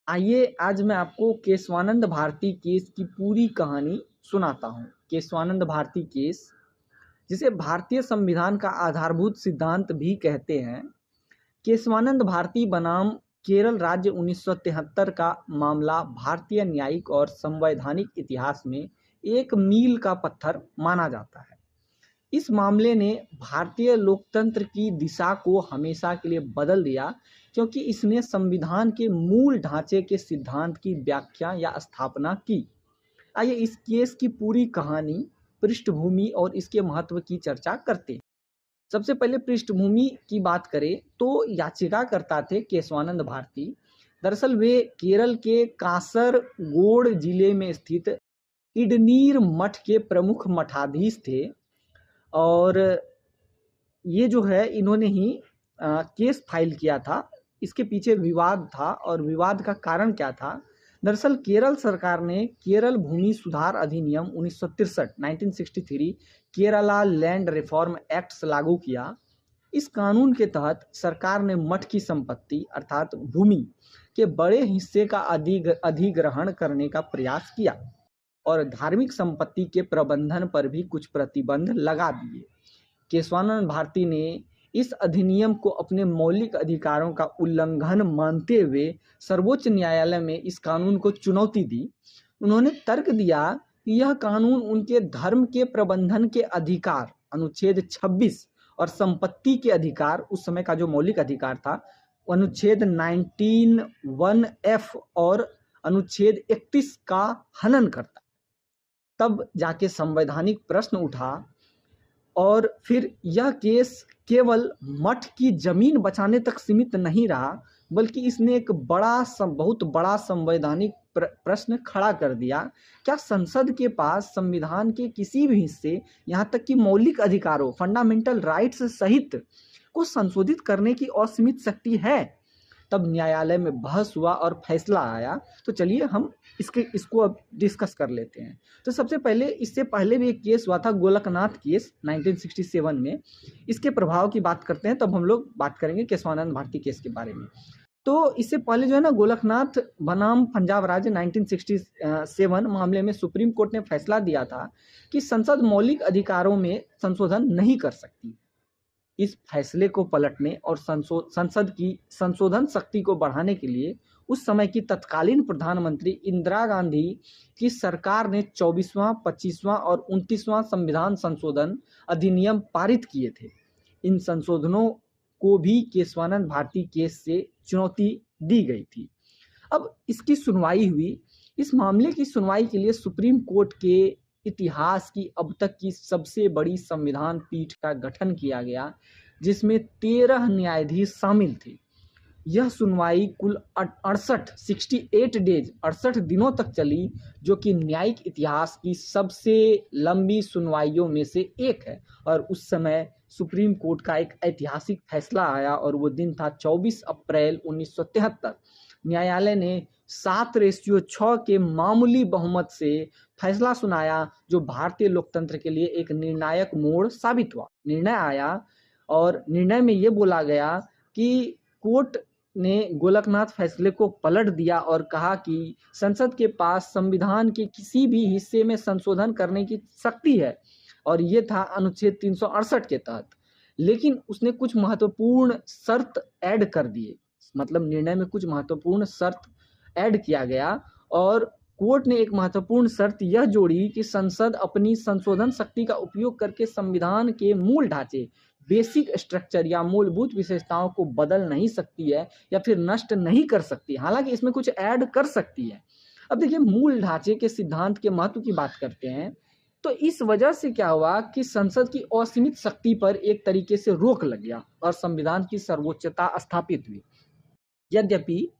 आइए आज मैं आपको केशवानंद भारती केस की पूरी कहानी सुनाता हूँ। केशवानंद भारती केस, जिसे भारतीय संविधान का आधारभूत सिद्धांत भी कहते हैं। केशवानंद भारती बनाम केरल राज्य 1973 का मामला भारतीय न्यायिक और संवैधानिक इतिहास में एक मील का पत्थर माना जाता है। इस मामले ने भारतीय लोकतंत्र की दिशा को हमेशा के लिए बदल दिया, क्योंकि इसने संविधान के मूल ढांचे के सिद्धांत की व्याख्या या स्थापना की। आइए इस केस की पूरी कहानी, पृष्ठभूमि और इसके महत्व की चर्चा करते हैं। सबसे पहले पृष्ठभूमि की बात करें तो याचिकाकर्ता थे केशवानंद भारती। दरअसल वे केरल के कासरगोड जिले में स्थित इडनीर मठ के प्रमुख मठाधीश थे। और ये जो है इन्होंने ही केस फाइल किया था। इसके पीछे विवाद था, और विवाद का कारण क्या था? दरअसल केरल सरकार ने केरल भूमि सुधार अधिनियम 1963 1963 केरला लैंड रिफॉर्म एक्ट्स लागू किया। इस कानून के तहत सरकार ने मठ की संपत्ति अर्थात भूमि के बड़े हिस्से का अधिग्रहण करने का प्रयास किया और धार्मिक संपत्ति के प्रबंधन पर भी कुछ प्रतिबंध लगा दिए। केशवानंद भारती ने इस अधिनियम को अपने मौलिक अधिकारों का उल्लंघन मानते हुए सर्वोच्च न्यायालय में इस कानून को चुनौती दी। उन्होंने तर्क दिया कि यह कानून उनके धर्म के प्रबंधन के अधिकार अनुच्छेद 26 और संपत्ति के अधिकार, उस समय का जो मौलिक अधिकार था, अनुच्छेद 19(1)(f) और अनुच्छेद 31 का हनन करता। तब जाके संवैधानिक प्रश्न उठा, और फिर यह केस केवल मठ की जमीन बचाने तक सीमित नहीं रहा, बल्कि इसने एक बहुत बड़ा संवैधानिक प्रश्न खड़ा कर दिया। क्या संसद के पास संविधान के किसी भी हिस्से, यहाँ तक कि मौलिक अधिकारों फंडामेंटल राइट्स सहित को संशोधित करने की असीमित शक्ति है? तब न्यायालय में बहस हुआ और फैसला आया। तो चलिए हम इसको अब डिस्कस कर लेते हैं। तो सबसे पहले, इससे पहले भी एक केस हुआ था, गोलकनाथ केस 1967 में। इसके प्रभाव की बात करते हैं, तब हम लोग बात करेंगे केशवानंद भारती केस के बारे में। तो इससे पहले जो है ना, गोलकनाथ बनाम पंजाब राज्य 1967 मामले में सुप्रीम कोर्ट ने फैसला दिया था कि संसद मौलिक अधिकारों में संशोधन नहीं कर सकती। इस फैसले को पलटने और संसद की संशोधन शक्ति को बढ़ाने के लिए उस समय की तत्कालीन प्रधानमंत्री इंदिरा गांधी की सरकार ने 24वां, 25वां और 29वां संविधान संशोधन अधिनियम पारित किए थे। इन संशोधनों को भी केशवानंद भारती केस से चुनौती दी गई थी। अब इसकी सुनवाई हुई। इस मामले की सुनवाई के लिए सुप्रीम कोर्ट के इतिहास की अब तक की सबसे बड़ी संविधान पीठ का गठन किया गया, जिसमें 13 न्यायाधीश शामिल थे। यह सुनवाई कुल 68 दिनों तक चली, जो कि न्यायिक इतिहास की सबसे लंबी सुनवाइयों में से एक है। और उस समय सुप्रीम कोर्ट का एक ऐतिहासिक फैसला आया, और वो दिन था 24 अप्रैल 1973। न्यायालय ने 7:6 के मामूली बहुमत से फैसला सुनाया, जो भारतीय लोकतंत्र के लिए एक निर्णायक मोड़ साबित हुआ। निर्णय आया, और निर्णय में ये बोला गया कि कोर्ट ने गोलकनाथ फैसले को पलट दिया और कहा कि संसद के पास संविधान के किसी भी हिस्से में संशोधन करने की शक्ति है, और ये था अनुच्छेद 368 के तहत। लेकिन उसने कुछ महत्वपूर्ण शर्त ऐड कर दिए, मतलब निर्णय में कुछ महत्वपूर्ण शर्त ऐड किया गया, और कोर्ट ने एक महत्वपूर्ण शर्त यह जोड़ी कि संसद अपनी संशोधन शक्ति का उपयोग करके संविधान के मूल ढांचे, बेसिक स्ट्रक्चर या मूलभूत विशेषताओं को बदल नहीं सकती है या फिर नष्ट नहीं कर सकती, हालांकि इसमें कुछ ऐड कर सकती है। अब देखिए, मूल ढांचे के सिद्धांत के महत्व की बात करते हैं। तो इस वजह से क्या हुआ कि संसद की असीमित शक्ति पर एक तरीके से रोक लग गया और संविधान की सर्वोच्चता स्थापित हुई। यद्यपि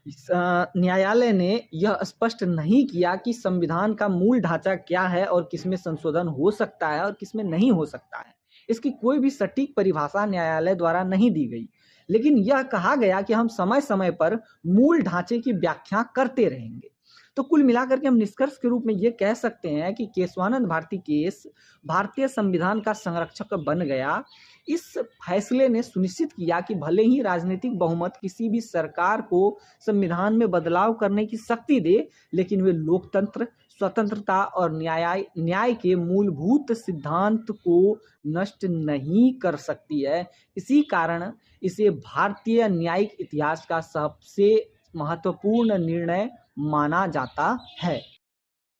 न्यायालय ने यह स्पष्ट नहीं किया कि संविधान का मूल ढांचा क्या है और किसमें संशोधन हो सकता है और किसमें नहीं हो सकता है। इसकी कोई भी सटीक परिभाषा न्यायालय द्वारा नहीं दी गई, लेकिन यह कहा गया कि हम समय समय पर मूल ढांचे की व्याख्या करते रहेंगे। तो कुल मिलाकर के हम निष्कर्ष के रूप में ये कह सकते हैं कि केशवानंद भारती केस भारतीय संविधान का संरक्षक बन गया। इस फैसले ने सुनिश्चित किया कि भले ही राजनीतिक बहुमत किसी भी सरकार को संविधान में बदलाव करने की शक्ति दे, लेकिन वे लोकतंत्र, स्वतंत्रता और न्याय के मूलभूत सिद्धांत को नष्ट नहीं कर सकती है। इसी कारण इसे भारतीय न्यायिक इतिहास का सबसे महत्वपूर्ण निर्णय माना जाता है।